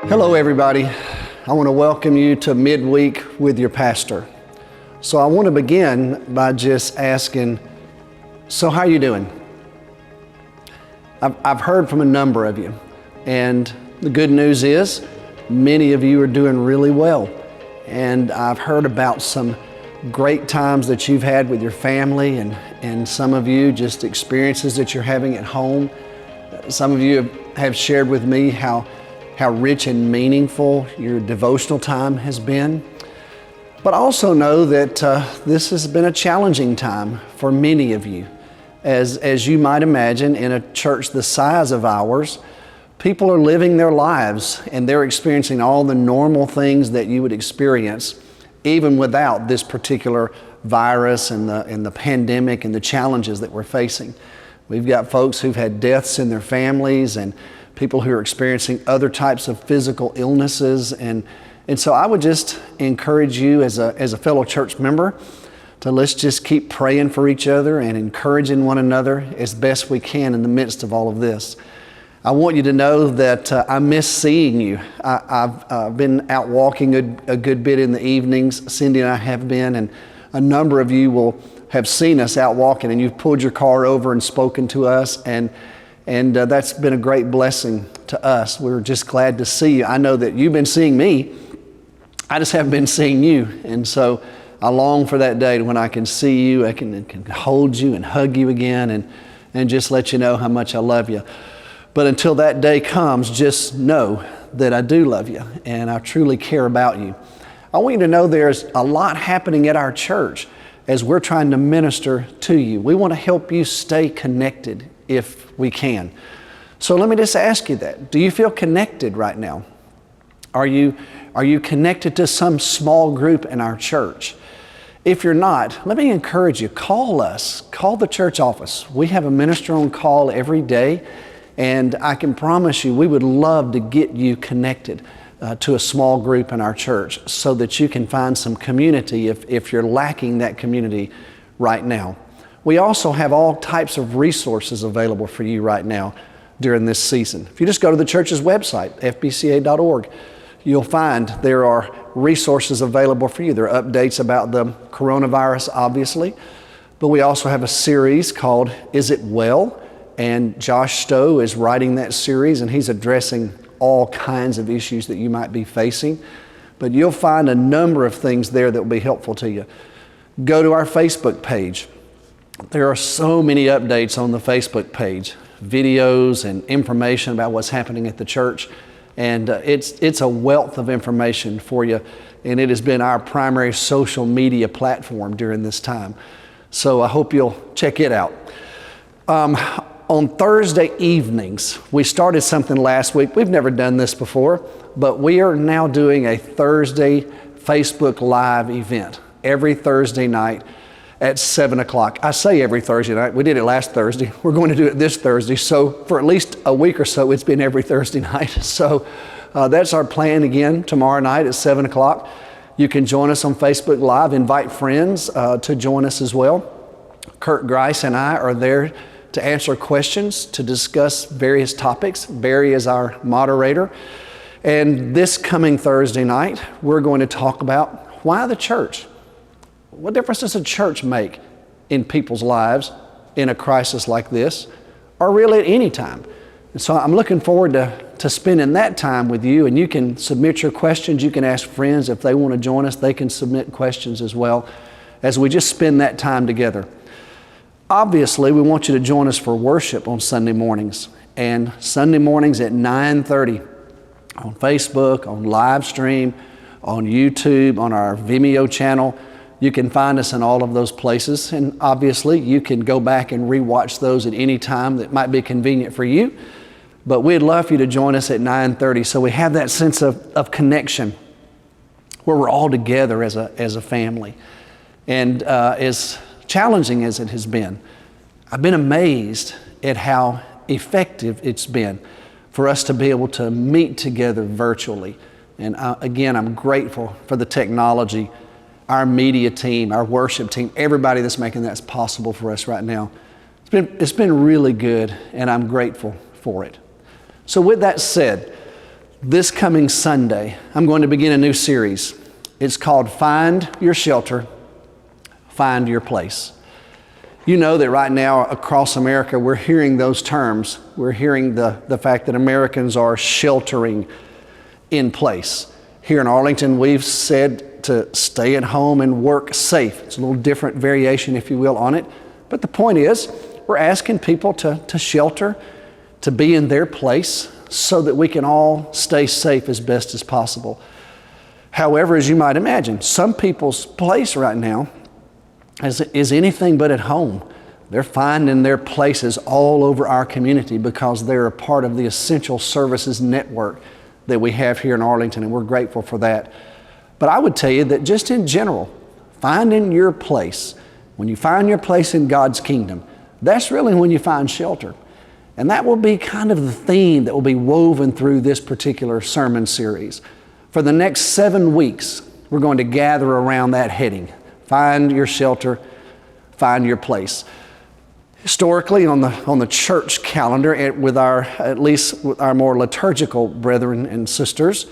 Hello everybody. I want to welcome you to Midweek with your pastor. So I want to begin by just asking, so how are you doing? I've heard from a number of you, and the good news is many of you are doing really well. And I've heard about some great times that you've had with your family, and some of you just experiences that you're having at home. Some of you have shared with me how rich and meaningful your devotional time has been. But I also know that this has been a challenging time for many of you. As you might imagine, in a church the size of ours, people are living their lives and they're experiencing all the normal things that you would experience even without this particular virus and the pandemic and the challenges that we're facing. We've got folks who've had deaths in their families and people who are experiencing other types of physical illnesses. And so I would just encourage you as a fellow church member to let's just keep praying for each other and encouraging one another as best we can in the midst of all of this. I want you to know that I miss seeing you. I've been out walking a good bit in the evenings. Cindy and I have been, and a number of you will have seen us out walking, and you've pulled your car over and spoken to us, and that's been a great blessing to us. We're just glad to see you. I know that you've been seeing me. I just haven't been seeing you, and so I long for that day when I can see you, I can hold you and hug you again, and just let you know how much I love you. But until that day comes, just know that I do love you and I truly care about you. I want you to know there's a lot happening at our church as we're trying to minister to you. We want to help you stay connected if we can. So let me just ask you that. Do you feel connected right now? Are you connected to some small group in our church? If you're not, let me encourage you, call us. Call the church office. We have a minister on call every day. And I can promise you, we would love to get you connected to a small group in our church so that you can find some community if you're lacking that community right now. We also have all types of resources available for you right now during this season. If you just go to the church's website, fbca.org, you'll find there are resources available for you. There are updates about the coronavirus, obviously, but we also have a series called Is It Well? And Josh Stowe is writing that series, and he's addressing all kinds of issues that you might be facing. But you'll find a number of things there that will be helpful to you. Go to our Facebook page. There are so many updates on the Facebook page, videos and information about what's happening at the church. And it's a wealth of information for you. And it has been our primary social media platform during this time. So I hope you'll check it out. On Thursday evenings, we started something last week. We've never done this before, but we are now doing a Thursday Facebook Live event every Thursday night at 7 o'clock. I say every Thursday night. We did it last Thursday. We're going to do it this Thursday. So for at least a week or so, it's been every Thursday night. So that's our plan again tomorrow night at 7 o'clock. You can join us on Facebook Live. Invite friends to join us as well. Kurt Grice and I are there to answer questions, to discuss various topics. Barry is our moderator. And this coming Thursday night, we're going to talk about why the church. What difference does a church make in people's lives in a crisis like this, or really at any time? And so I'm looking forward to spending that time with you, and you can submit your questions. You can ask friends if they want to join us. They can submit questions as well as we just spend that time together. Obviously, we want you to join us for worship on Sunday mornings, and Sunday mornings at 9:30 on Facebook, on live stream, on YouTube, on our Vimeo channel. You can find us in all of those places, and obviously you can go back and rewatch those at any time that might be convenient for you. But we'd love for you to join us at 9:30 so we have that sense of connection where we're all together as a family. And as challenging as it has been, I've been amazed at how effective it's been for us to be able to meet together virtually. And again, I'm grateful for the technology, our media team, our worship team, everybody that's making that possible for us right now. It's been really good, and I'm grateful for it. So with that said, This coming Sunday, I'm going to begin a new series. It's called Find Your Shelter, Find Your Place. You know that right now across America, we're hearing those terms. We're hearing the fact that Americans are sheltering in place. Here in Arlington, we've said to stay at home and work safe. It's a little different variation, if you will, on it. But the point is, we're asking people to shelter, to be in their place so that we can all stay safe as best as possible. However, as you might imagine, some people's place right now is anything but at home. They're finding their places all over our community because they're a part of the essential services network that we have here in Arlington, and we're grateful for that. But I would tell you that just in general, finding your place, when you find your place in God's kingdom, that's really when you find shelter. And that will be kind of the theme that will be woven through this particular sermon series. For the next 7 weeks, we're going to gather around that heading. Find your shelter, find your place. Historically, on the church calendar, with at least with our more liturgical brethren and sisters,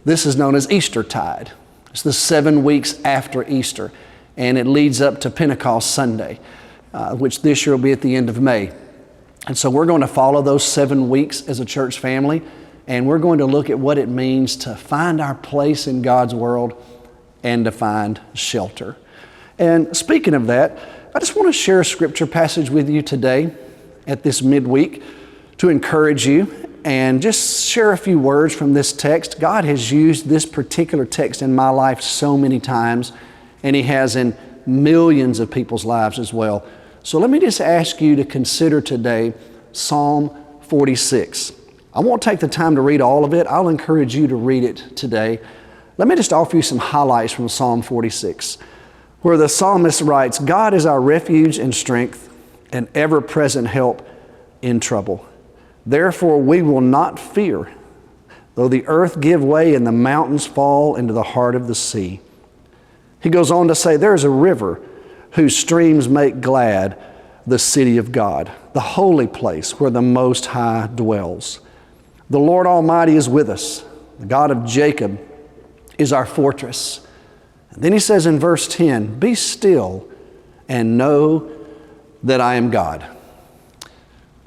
this is known as Eastertide. It's the 7 weeks after Easter, and it leads up to Pentecost Sunday, which this year will be at the end of May. And so we're going to follow those 7 weeks as a church family, and we're going to look at what it means to find our place in God's world and to find shelter. And speaking of that, I just want to share a scripture passage with you today at this midweek to encourage you and just share a few words from this text. God has used this particular text in my life so many times, and He has in millions of people's lives as well. So let me just ask you to consider today Psalm 46. I won't take the time to read all of it. I'll encourage you to read it today. Let me just offer you some highlights from Psalm 46, where the psalmist writes, "God is our refuge and strength, an ever-present help in trouble. Therefore we will not fear, though the earth give way and the mountains fall into the heart of the sea." He goes on to say, "There is a river whose streams make glad the city of God, the holy place where the Most High dwells. The Lord Almighty is with us. The God of Jacob is our fortress." And then he says in verse 10, "Be still and know that I am God."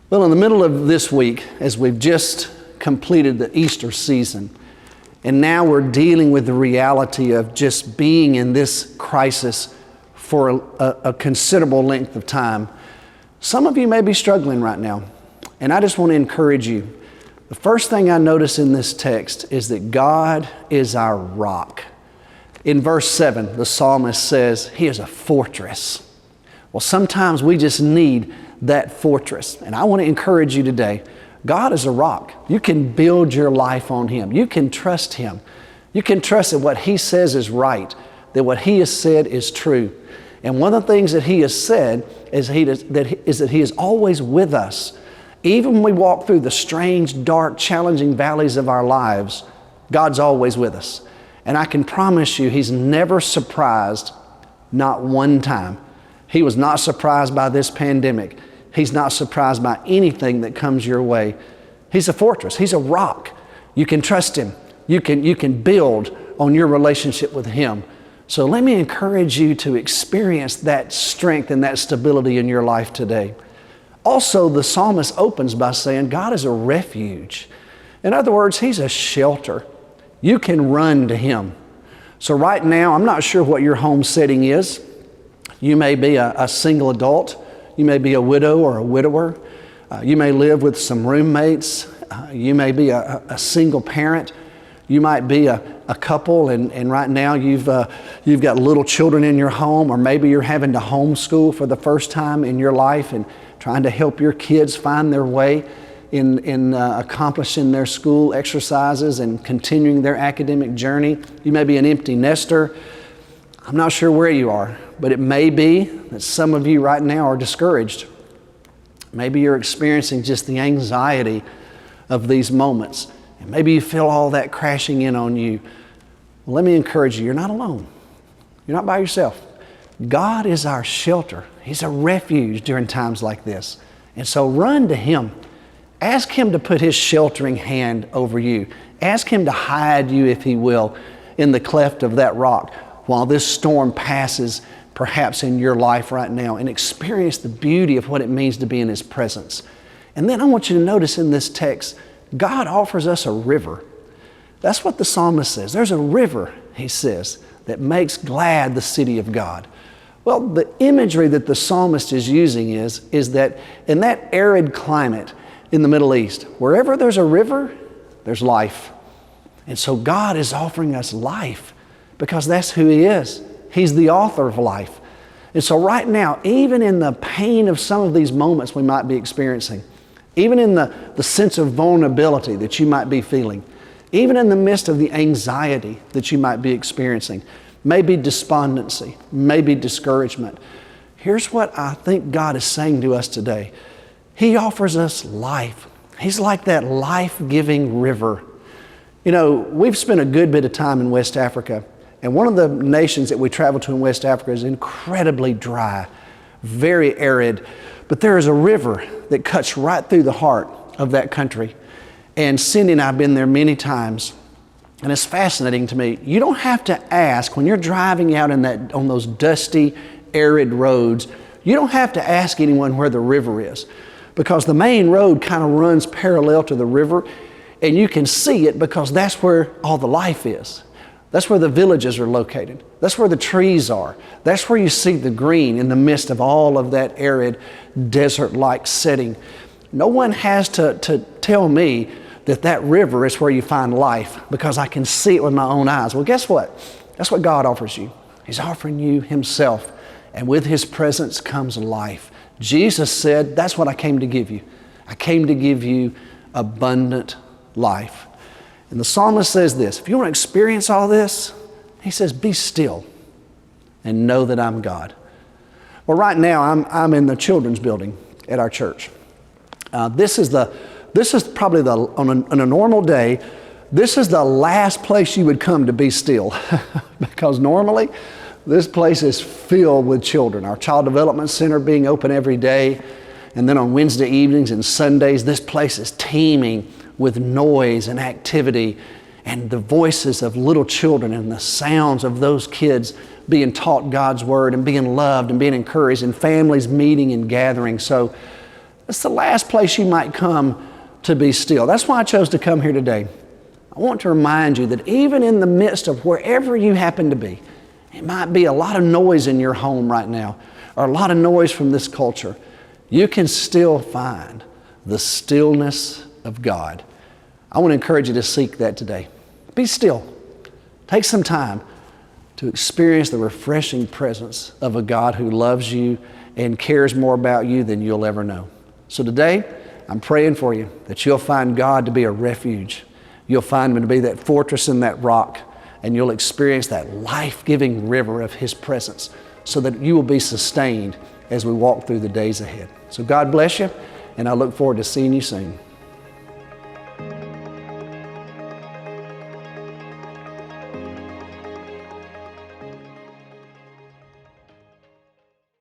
Well, in the middle of this week, as we've just completed the Easter season, and now we're dealing with the reality of just being in this crisis for a considerable length of time, some of you may be struggling right now. And I just want to encourage you. The first thing I notice in this text is that God is our rock. In verse 7, the psalmist says, He is a fortress. Well, sometimes we just need that fortress. And I want to encourage you today. God is a rock. You can build your life on Him. You can trust Him. You can trust that what He says is right, that what He has said is true. And one of the things that He has said is that He is always with us. Even when we walk through the strange, dark, challenging valleys of our lives, God's always with us. And I can promise you, He's never surprised, not one time. He was not surprised by this pandemic. He's not surprised by anything that comes your way. He's a fortress. He's a rock. You can trust Him. You can build on your relationship with Him. So let me encourage you to experience that strength and that stability in your life today. Also, the psalmist opens by saying, God is a refuge. In other words, He's a shelter. You can run to Him. So right now, I'm not sure what your home setting is. You may be a single adult. You may be a widow or a widower. You may live with some roommates. You may be a single parent. You might be a couple, and right now you've got little children in your home, or maybe you're having to homeschool for the first time in your life and trying to help your kids find their way in accomplishing their school exercises and continuing their academic journey. You may be an empty nester. I'm not sure where you are, but it may be that some of you right now are discouraged. Maybe you're experiencing just the anxiety of these moments. And maybe you feel all that crashing in on you. Well, let me encourage you, you're not alone. You're not by yourself. God is our shelter. He's a refuge during times like this. And so run to Him. Ask Him to put His sheltering hand over you. Ask Him to hide you, if He will, in the cleft of that rock while this storm passes perhaps in your life right now, and experience the beauty of what it means to be in His presence. And then I want you to notice in this text, God offers us a river. That's what the psalmist says. There's a river, he says, that makes glad the city of God. Well, the imagery that the psalmist is using is that in that arid climate in the Middle East, wherever there's a river, there's life. And so God is offering us life because that's who He is. He's the author of life. And so right now, even in the pain of some of these moments we might be experiencing, even in the sense of vulnerability that you might be feeling, even in the midst of the anxiety that you might be experiencing, maybe despondency, maybe discouragement, here's what I think God is saying to us today. He offers us life. He's like that life-giving river. You know, we've spent a good bit of time in West Africa, and one of the nations that we travel to in West Africa is incredibly dry, very arid, but there is a river that cuts right through the heart of that country. And Cindy and I have been there many times, and it's fascinating to me. You don't have to ask, when you're driving out on those dusty, arid roads, you don't have to ask anyone where the river is, because the main road kind of runs parallel to the river, and you can see it because that's where all the life is. That's where the villages are located. That's where the trees are. That's where you see the green in the midst of all of that arid, desert-like setting. No one has to tell me that river is where you find life, because I can see it with my own eyes. Well, guess what? That's what God offers you. He's offering you Himself, and with His presence comes life. Jesus said, that's what I came to give you. I came to give you abundant life. And the psalmist says this, if you want to experience all this, he says, be still and know that I'm God. Well, right now I'm in the children's building at our church. This is probably on a normal day, this is the last place you would come to be still because normally this place is filled with children. Our Child Development Center being open every day, and then on Wednesday evenings and Sundays, this place is teeming with noise and activity and the voices of little children and the sounds of those kids being taught God's Word and being loved and being encouraged, and families meeting and gathering. So it's the last place you might come to be still. That's why I chose to come here today. I want to remind you that even in the midst of wherever you happen to be, it might be a lot of noise in your home right now, or a lot of noise from this culture, you can still find the stillness of God. I want to encourage you to seek that today. Be still. Take some time to experience the refreshing presence of a God who loves you and cares more about you than you'll ever know. So today, I'm praying for you that you'll find God to be a refuge. You'll find Him to be that fortress in that rock, and you'll experience that life-giving river of His presence so that you will be sustained as we walk through the days ahead. So God bless you, and I look forward to seeing you soon.